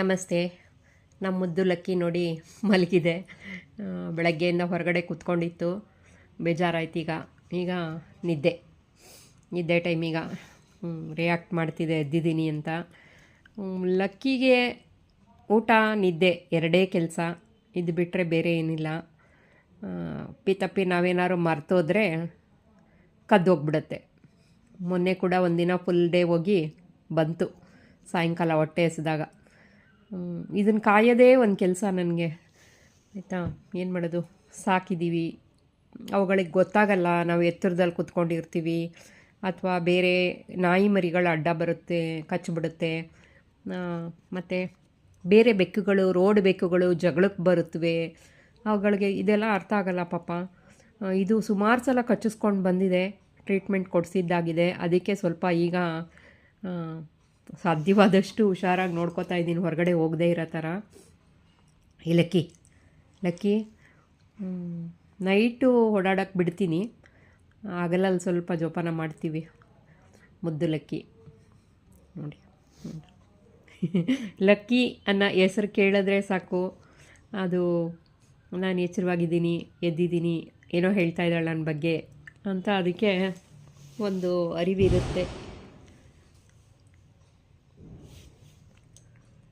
ನಮಸ್ತೆ. ನಮ್ಮ ಮುದ್ದು ಲಕ್ಕಿ ನೋಡಿ ಮಲಗಿದೆ. ಬೆಳಗ್ಗೆಯಿಂದ ಹೊರಗಡೆ ಕೂತ್ಕೊಂಡಿತ್ತು, ಬೇಜಾರಾಯ್ತು. ಈಗ ನಿದ್ದೆ ಟೈಮೀಗ ರಿಯಾಕ್ಟ್ ಮಾಡ್ತಿದೆ ಎದ್ದಿದ್ದೀನಿ ಅಂತ. ಲಕ್ಕಿಗೆ ಊಟ ನಿದ್ದೆ ಎರಡೇ ಕೆಲಸ, ಇದು ಬಿಟ್ಟರೆ ಬೇರೆ ಏನಿಲ್ಲ. ತಪ್ಪಿ ನಾವೇನಾದ್ರು ಮರ್ತೋದ್ರೆ ಕದ್ದೋಗ್ಬಿಡುತ್ತೆ. ಮೊನ್ನೆ ಕೂಡ ಒಂದಿನ ಫುಲ್ ಡೇ ಹೋಗಿ ಬಂತು, ಸಾಯಂಕಾಲ ಹೊಟ್ಟೆ ಹಸಿದಾಗ. ಇದನ್ನು ಕಾಯೋದೇ ಒಂದು ಕೆಲಸ ನನಗೆ, ಆಯಿತಾ. ಏನು ಮಾಡೋದು, ಸಾಕಿದ್ದೀವಿ, ಅವುಗಳಿಗೆ ಗೊತ್ತಾಗಲ್ಲ ನಾವು ಎತ್ತರದಲ್ಲಿ ಕೂತ್ಕೊಂಡಿರ್ತೀವಿ, ಅಥವಾ ಬೇರೆ ನಾಯಿ ಮರಿಗಳು ಅಡ್ಡ ಬರುತ್ತೆ, ಕಚ್ಚಿಬಿಡುತ್ತೆ. ಮತ್ತು ಬೇರೆ ಬೆಕ್ಕುಗಳು, ರೋಡ್ ಬೆಕ್ಕುಗಳು ಜಗಳಕ್ಕೆ ಬರುತ್ತವೆ, ಅವುಗಳಿಗೆ ಇದೆಲ್ಲ ಅರ್ಥ ಆಗಲ್ಲ ಪಾಪ. ಇದು ಸುಮಾರು ಸಲ ಕಚ್ಚಿಸ್ಕೊಂಡು ಬಂದಿದೆ, ಟ್ರೀಟ್ಮೆಂಟ್ ಕೊಡಿಸಿದ್ದಾಗಿದೆ. ಅದಕ್ಕೆ ಸ್ವಲ್ಪ ಈಗ ಸಾಧ್ಯವಾದಷ್ಟು ಹುಷಾರಾಗಿ ನೋಡ್ಕೋತಾ ಇದ್ದೀನಿ, ಹೊರಗಡೆ ಹೋಗದೇ ಇರೋ ಥರ. ಈ ಲಕ್ಕಿ ನೈಟು ಓಡಾಡೋಕ್ಕೆ ಬಿಡ್ತೀನಿ, ಹಗಲಲ್ಲಿ ಸ್ವಲ್ಪ ಜೋಪಾನ ಮಾಡ್ತೀವಿ. ಮುದ್ದು ಲಕ್ಕಿ ನೋಡಿ. ಲಕ್ಕಿ ಅನ್ನೋ ಹೆಸರು ಕೇಳಿದ್ರೆ ಸಾಕು, ಅದು ನಾನು ಎಚ್ಚರವಾಗಿದ್ದೀನಿ, ಎದ್ದಿದ್ದೀನಿ, ಏನೋ ಹೇಳ್ತಾ ಇದ್ದಾಳೆ ನನ್ನ ಬಗ್ಗೆ ಅಂತ, ಅದಕ್ಕೆ ಒಂದು ಅರಿವಿರುತ್ತೆ.